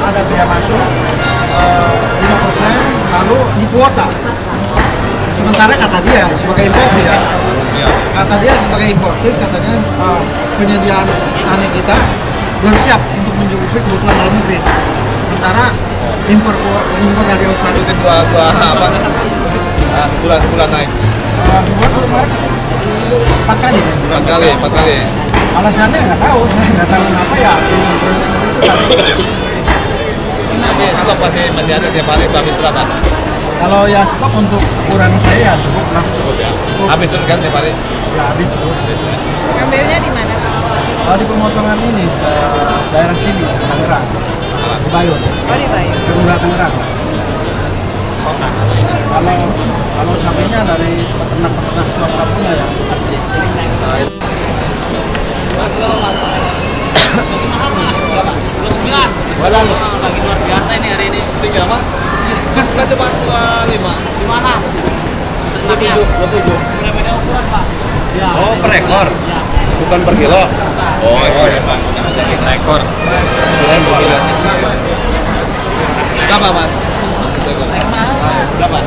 ada bea masuk 5%, lalu di kuota. Sementara kata dia sebagai importir ya, katanya penyediaan tanah kita belum siap untuk mencukupi kebutuhan dalam negeri. Sementara impor dari Australia itu dua apa sebulan naik. Buat kemarin 4 kali. 4 kali. Alasannya nggak tahu, saya nggak tahu kenapa ya. Tapi stok masih ada tiap hari, itu habis berapa? Kalau ya stok untuk ukuran saya ya cukup lah. Habis terus kan tiap hari? Ya habis terus. Ngambilnya di mana? Kalau di pemotongan ini daerah sini Tangerang, di Bayun. Oh di Bayun. Di Tangerang. Kalau sapinya dari peternak swasta punya ya. Lagi luar biasa ini hari ini. Tinggal apa? Sebelah cuma 25. Di mana? Ternaknya? 27. Beda ukuran Pak. Ya. Oh, per ekor? Ya. Bukan per kilo? Oh iya Pak. Per ekor. Kirain per kilo. Berapa Mas? Berapa?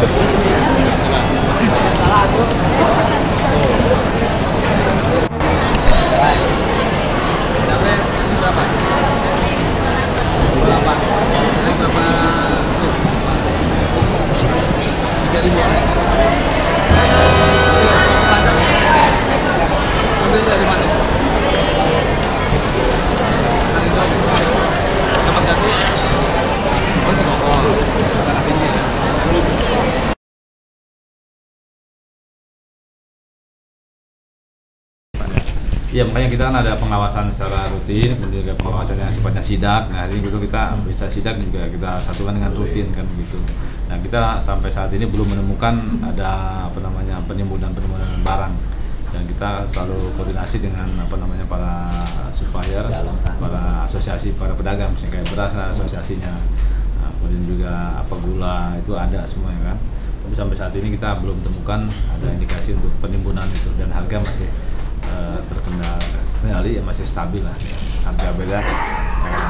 Ya makanya kita kan ada pengawasan secara rutin, kemudian juga pengawasan yang sifatnya sidak. Nah hari ini kita bisa sidak juga kita satukan dengan rutin kan begitu. Nah kita sampai saat ini belum menemukan ada penimbunan barang, dan kita selalu koordinasi dengan para supplier, para asosiasi para pedagang, misalnya kayak beras asosiasinya, kemudian juga gula itu ada semua ya kan. Tapi sampai saat ini kita belum temukan ada indikasi untuk penimbunan itu, dan harga masih terkendali ya, masih stabil lah ya. Harga beda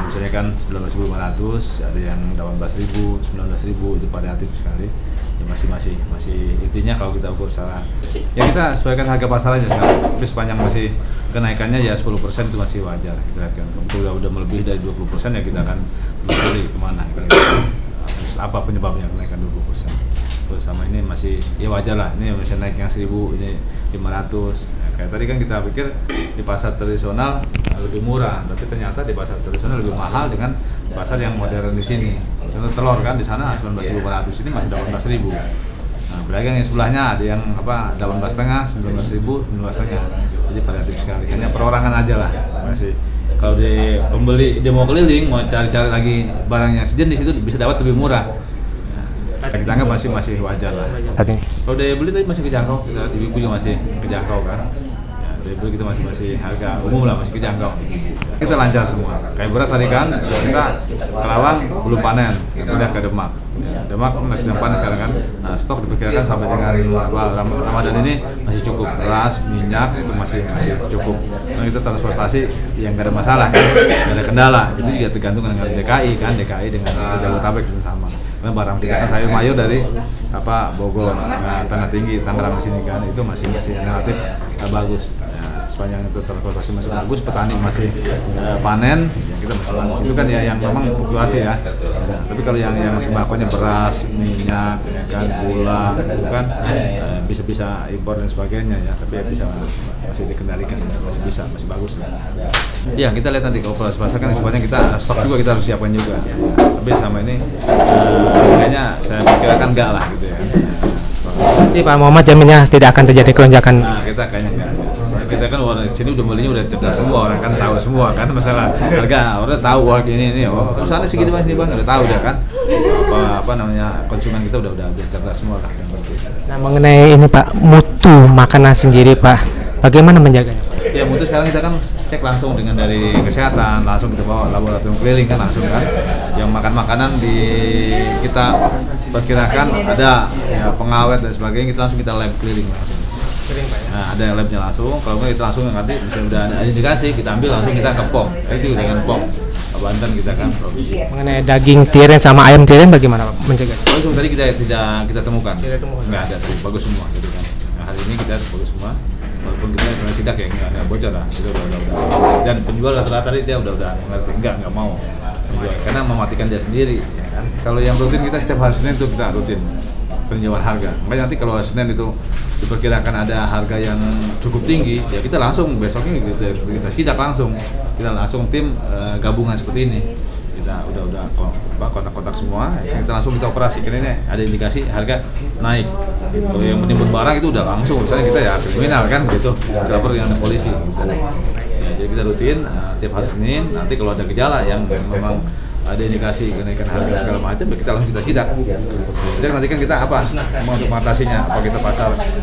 misalnya kan 19.500, ada yang 18.000, 19.000, itu variatif sekali ya, masih intinya kalau kita ukur secara ya kita sesuaikan harga pasar aja sekarang. Tapi sepanjang masih kenaikannya ya 10% itu masih wajar kita lihat kan. Kalau udah melebihi dari 20% ya kita akan telusuri kemana kan. Apa penyebabnya kenaikan 20%. Terus sama ini masih ya wajar lah, ini masih naik yang 1.000, ini 500. Kayak tadi kan kita pikir di pasar tradisional lebih murah, tapi ternyata di pasar tradisional lebih mahal dengan pasar yang modern di sini. Contoh telur kan di sana 19.500, ini masih 18.000. Nah, pedagang yang sebelahnya ada yang 18,5, 19.000, 19,5. Jadi variatif sekali. Hanya perorangan aja lah masih. Kalau di pembeli dia mau keliling, mau cari-cari lagi barang yang sejenis itu bisa dapat lebih murah. Kita anggap masih wajar lah. Kalau daya beli tadi masih kejangkau, ibu juga masih kejangkau kan. Ya, daya beli kita masih harga umum lah, masih kejangkau. Kita lancar semua. Kayak beras tadi kan, kita Kerawang belum panen, udah ke Demak. Ya, Demak masih sedang panen sekarang kan. Nah, stok diperkirakan sampai dengan Ramadan ini masih cukup. Beras, minyak itu masih cukup. Nah, kita transportasi yang nggak ada masalah, nggak ada kendala. Itu juga tergantung dengan DKI kan, DKI dengan Jabodetabek itu sama. Karena barang kita kan sayur mayur dari Bogor, Tanah Tinggi, Tangerang ke sini kan, itu masih relatif bagus. Ya, sepanjang itu transportasi masih bagus, petani masih panen, ya kita masih bagus. Itu kan ya yang memang populasi ya. Ya, tapi kalau yang sembakonya beras, minyak, ya kan, gula, itu kan bisa impor dan sebagainya ya, tapi ya masih dikendalikan, masih bagus lah. Ya kita lihat nanti kalau operasi pasar kan sebenarnya kita stok juga kita harus siapkan juga. Ya. Tapi sama ini kayaknya saya pikirkan enggak lah gitu ya. Jadi Pak Muhammad jaminnya tidak akan terjadi kelonjakan. Nah kita kayaknya enggak. Kita kan orang di sini udah belinya udah cerdas semua, orang kan tahu semua kan masalah harga, orang tahu wah ini oh sana segini mas ini bang, udah tahu udah kan apa namanya konsumen kita udah cerdas semua lah kan berarti. Nah mengenai ini Pak, mutu makanan sendiri Pak, bagaimana menjaganya? Ya mutu sekarang kita kan cek langsung dengan dari kesehatan, langsung kita bawa laboratorium keliling kan langsung kan. Yang makan makanan kita perkirakan ada ya, pengawet dan sebagainya, kita langsung lab keliling langsung. Nah, ada labnya langsung, kalau kita langsung nanti bisa udah ada indikasi, kita ambil langsung kita ke POM, itu dengan POM. Banten kita kan provinsi. Mengenai daging tiren sama ayam tiren bagaimana Pak mencegah? Oh itu tadi kita temukan. Tidak temukan. Nggak ada tadi, bagus semua gitu kan. Nah, hari ini kita bagus semua. Walaupun kita kena sidak ya nggak bocor lah, itu udah. Dan penjual rata-rata tadi dia udah ngerti, nggak mau menjual karena mematikan dia sendiri. Ya kan? Kalau yang rutin kita setiap hari Senin itu kita rutin peninjauan harga. Makanya nanti kalau Senin itu diperkirakan ada harga yang cukup tinggi, ya kita langsung besoknya kita sidak langsung. Kita langsung tim gabungan seperti ini. Kita udah kontak-kontak semua, kita langsung kita operasi. Karena ini ada indikasi harga naik. Kalau yang menimbun barang itu udah langsung, misalnya kita ya kriminal kan gitu, lapor dengan polisi. Gitu. Ya, jadi kita rutin tiap hari Senin. Nanti kalau ada gejala yang memang ada indikasi kenaikan harga segala macam, ya kita langsung kita sidak. Sidak nanti kan kita apa untuk mengatasinya? Apa kita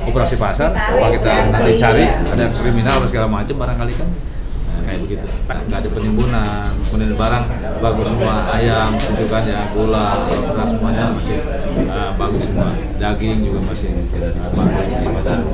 operasi pasar? Apa kita nanti cari ada kriminal atau segala macam barangkali kan? Kayak begitu, nggak ada penimbunan barang bagus semua, ayam itu kan ya, gula, beras semuanya masih bagus semua, daging juga masih bagus, masih ada.